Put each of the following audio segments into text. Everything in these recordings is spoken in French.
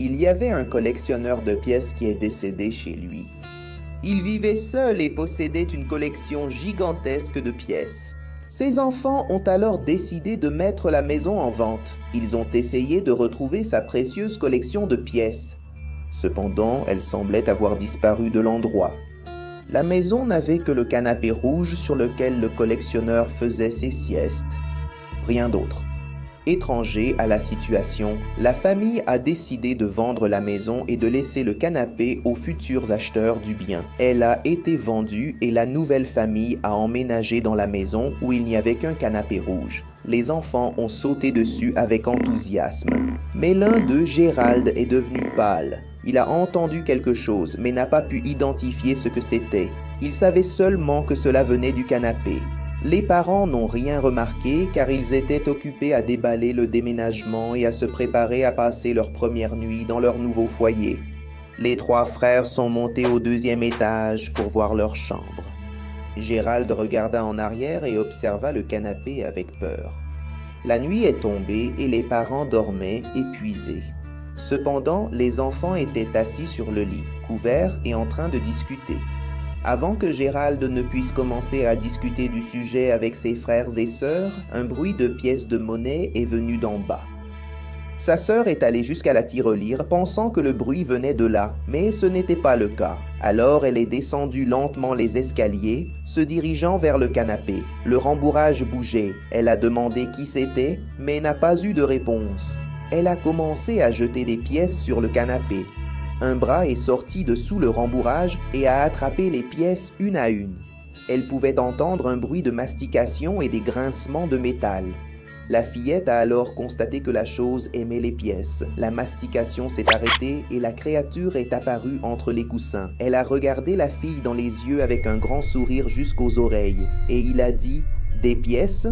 Il y avait un collectionneur de pièces qui est décédé chez lui. Il vivait seul et possédait une collection gigantesque de pièces. Ses enfants ont alors décidé de mettre la maison en vente. Ils ont essayé de retrouver sa précieuse collection de pièces. Cependant, elle semblait avoir disparu de l'endroit. La maison n'avait que le canapé rouge sur lequel le collectionneur faisait ses siestes. Rien d'autre. Étranger à la situation, la famille a décidé de vendre la maison et de laisser le canapé aux futurs acheteurs du bien. Elle a été vendue et la nouvelle famille a emménagé dans la maison où il n'y avait qu'un canapé rouge. Les enfants ont sauté dessus avec enthousiasme. Mais l'un d'eux, Gérald, est devenu pâle. Il a entendu quelque chose, mais n'a pas pu identifier ce que c'était. Il savait seulement que cela venait du canapé. Les parents n'ont rien remarqué car ils étaient occupés à déballer le déménagement et à se préparer à passer leur première nuit dans leur nouveau foyer. Les trois frères sont montés au deuxième étage pour voir leur chambre. Gérald regarda en arrière et observa le canapé avec peur. La nuit est tombée et les parents dormaient épuisés. Cependant, les enfants étaient assis sur le lit, couverts et en train de discuter. Avant que Gérald ne puisse commencer à discuter du sujet avec ses frères et sœurs, un bruit de pièces de monnaie est venu d'en bas. Sa sœur est allée jusqu'à la tirelire pensant que le bruit venait de là, mais ce n'était pas le cas. Alors elle est descendue lentement les escaliers, se dirigeant vers le canapé. Le rembourrage bougeait. Elle a demandé qui c'était, mais n'a pas eu de réponse. Elle a commencé à jeter des pièces sur le canapé. Un bras est sorti de sous le rembourrage et a attrapé les pièces une à une. Elle pouvait entendre un bruit de mastication et des grincements de métal. La fillette a alors constaté que la chose aimait les pièces. La mastication s'est arrêtée et la créature est apparue entre les coussins. Elle a regardé la fille dans les yeux avec un grand sourire jusqu'aux oreilles et il a dit « Des pièces ?»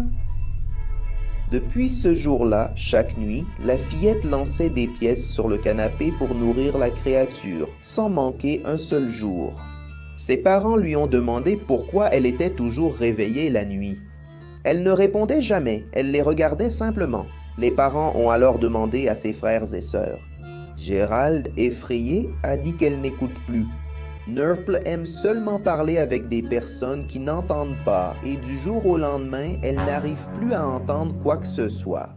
Depuis ce jour-là, chaque nuit, la fillette lançait des pièces sur le canapé pour nourrir la créature, sans manquer un seul jour. Ses parents lui ont demandé pourquoi elle était toujours réveillée la nuit. Elle ne répondait jamais, elle les regardait simplement. Les parents ont alors demandé à ses frères et sœurs. Gérald, effrayé, a dit qu'elle n'écoute plus. Nurple aime seulement parler avec des personnes qui n'entendent pas et du jour au lendemain, elle n'arrive plus à entendre quoi que ce soit.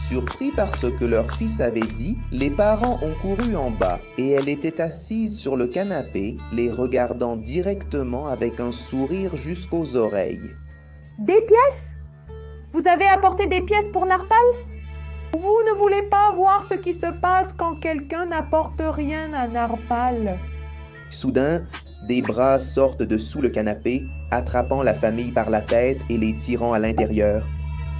Surpris par ce que leur fils avait dit, les parents ont couru en bas et elle était assise sur le canapé, les regardant directement avec un sourire jusqu'aux oreilles. Des pièces? Vous avez apporté des pièces pour Narpal? Vous ne voulez pas voir ce qui se passe quand quelqu'un n'apporte rien à Narpal? Soudain, des bras sortent de sous le canapé, attrapant la famille par la tête et les tirant à l'intérieur.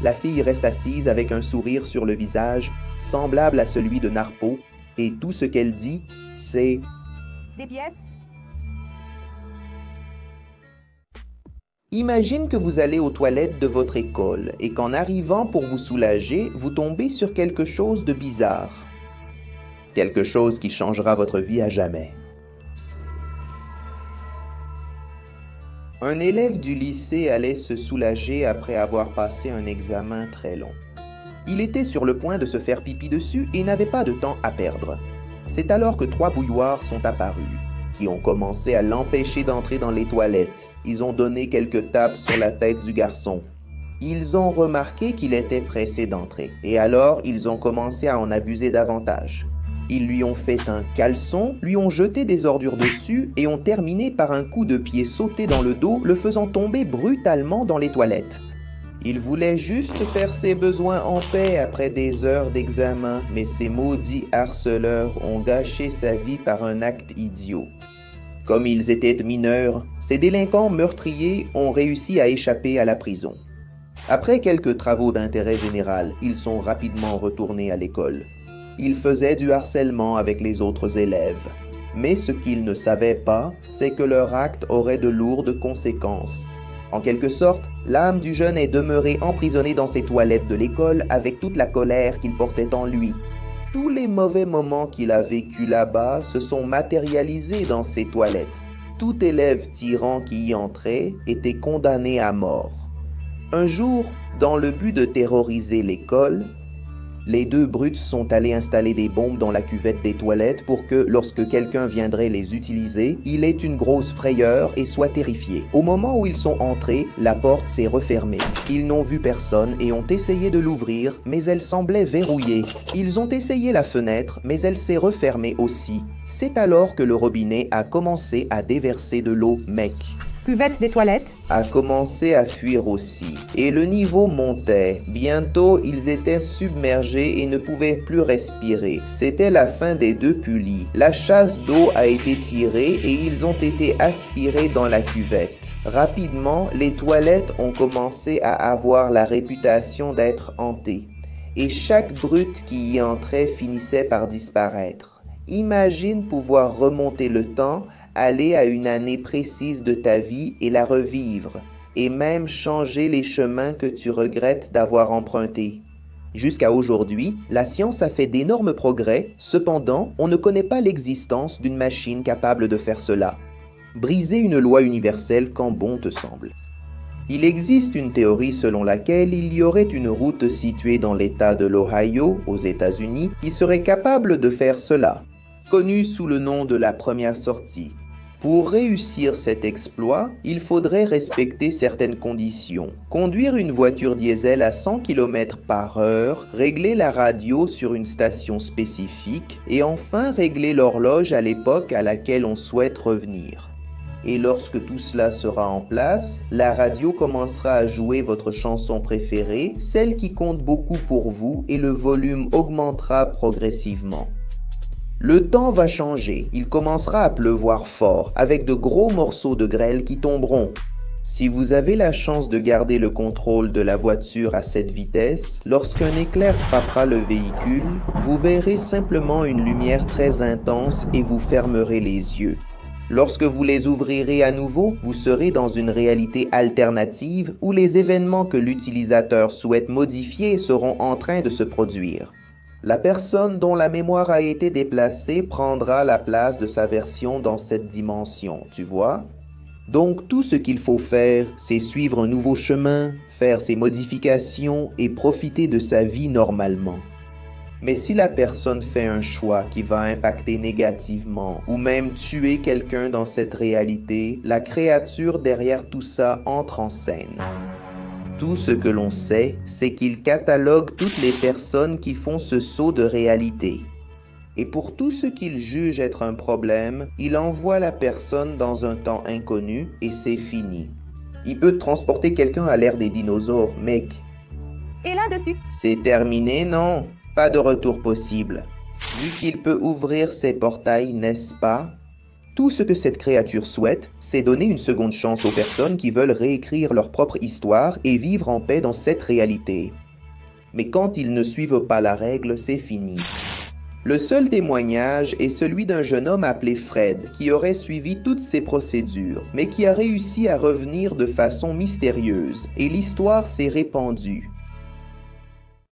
La fille reste assise avec un sourire sur le visage, semblable à celui de Narpo, et tout ce qu'elle dit, c'est « Des pièces? » Imagine que vous allez aux toilettes de votre école et qu'en arrivant pour vous soulager, vous tombez sur quelque chose de bizarre. Quelque chose qui changera votre vie à jamais. Un élève du lycée allait se soulager après avoir passé un examen très long. Il était sur le point de se faire pipi dessus et n'avait pas de temps à perdre. C'est alors que 3 bouilloires sont apparus, qui ont commencé à l'empêcher d'entrer dans les toilettes. Ils ont donné quelques tapes sur la tête du garçon. Ils ont remarqué qu'il était pressé d'entrer, et alors ils ont commencé à en abuser davantage. Ils lui ont fait un caleçon, lui ont jeté des ordures dessus et ont terminé par un coup de pied sauté dans le dos, le faisant tomber brutalement dans les toilettes. Il voulait juste faire ses besoins en paix après des heures d'examen, mais ces maudits harceleurs ont gâché sa vie par un acte idiot. Comme ils étaient mineurs, ces délinquants meurtriers ont réussi à échapper à la prison. Après quelques travaux d'intérêt général, ils sont rapidement retournés à l'école. Ils faisaient du harcèlement avec les autres élèves. Mais ce qu'ils ne savaient pas, c'est que leur acte aurait de lourdes conséquences. En quelque sorte, l'âme du jeune est demeurée emprisonnée dans ses toilettes de l'école avec toute la colère qu'il portait en lui. Tous les mauvais moments qu'il a vécus là-bas se sont matérialisés dans ces toilettes. Tout élève tyran qui y entrait était condamné à mort. Un jour, dans le but de terroriser l'école, Les deux brutes sont allés installer des bombes dans la cuvette des toilettes pour que, lorsque quelqu'un viendrait les utiliser, il ait une grosse frayeur et soit terrifié. Au moment où ils sont entrés, la porte s'est refermée. Ils n'ont vu personne et ont essayé de l'ouvrir, mais elle semblait verrouillée. Ils ont essayé la fenêtre, mais elle s'est refermée aussi. C'est alors que le robinet a commencé à déverser de l'eau mec. Cuvette des toilettes A commencé à fuir aussi, et le niveau montait. Bientôt, ils étaient submergés et ne pouvaient plus respirer. C'était la fin des deux pullis. La chasse d'eau a été tirée et ils ont été aspirés dans la cuvette. Rapidement, les toilettes ont commencé à avoir la réputation d'être hantées, et chaque brute qui y entrait finissait par disparaître. Imagine pouvoir remonter le temps, aller à une année précise de ta vie et la revivre, et même changer les chemins que tu regrettes d'avoir empruntés. Jusqu'à aujourd'hui, la science a fait d'énormes progrès, cependant, on ne connaît pas l'existence d'une machine capable de faire cela. Briser une loi universelle quand bon te semble. Il existe une théorie selon laquelle il y aurait une route située dans l'État de l'Ohio, aux États-Unis, qui serait capable de faire cela, connue sous le nom de la première sortie. Pour réussir cet exploit, il faudrait respecter certaines conditions. Conduire une voiture diesel à 100 km/h, régler la radio sur une station spécifique et enfin régler l'horloge à l'époque à laquelle on souhaite revenir. Et lorsque tout cela sera en place, la radio commencera à jouer votre chanson préférée, celle qui compte beaucoup pour vous, et le volume augmentera progressivement. Le temps va changer, il commencera à pleuvoir fort, avec de gros morceaux de grêle qui tomberont. Si vous avez la chance de garder le contrôle de la voiture à cette vitesse, lorsqu'un éclair frappera le véhicule, vous verrez simplement une lumière très intense et vous fermerez les yeux. Lorsque vous les ouvrirez à nouveau, vous serez dans une réalité alternative où les événements que l'utilisateur souhaite modifier seront en train de se produire. La personne dont la mémoire a été déplacée prendra la place de sa version dans cette dimension, tu vois? Donc tout ce qu'il faut faire, c'est suivre un nouveau chemin, faire ses modifications et profiter de sa vie normalement. Mais si la personne fait un choix qui va impacter négativement ou même tuer quelqu'un dans cette réalité, la créature derrière tout ça entre en scène. Tout ce que l'on sait, c'est qu'il catalogue toutes les personnes qui font ce saut de réalité. Et pour tout ce qu'il juge être un problème, il envoie la personne dans un temps inconnu et c'est fini. Il peut transporter quelqu'un à l'ère des dinosaures, mec. Et là-dessus, C'est terminé, non? Pas de retour possible. Vu qu'il peut ouvrir ses portails, n'est-ce pas? Tout ce que cette créature souhaite, c'est donner une seconde chance aux personnes qui veulent réécrire leur propre histoire et vivre en paix dans cette réalité. Mais quand ils ne suivent pas la règle, c'est fini. Le seul témoignage est celui d'un jeune homme appelé Fred, qui aurait suivi toutes ces procédures, mais qui a réussi à revenir de façon mystérieuse, et l'histoire s'est répandue.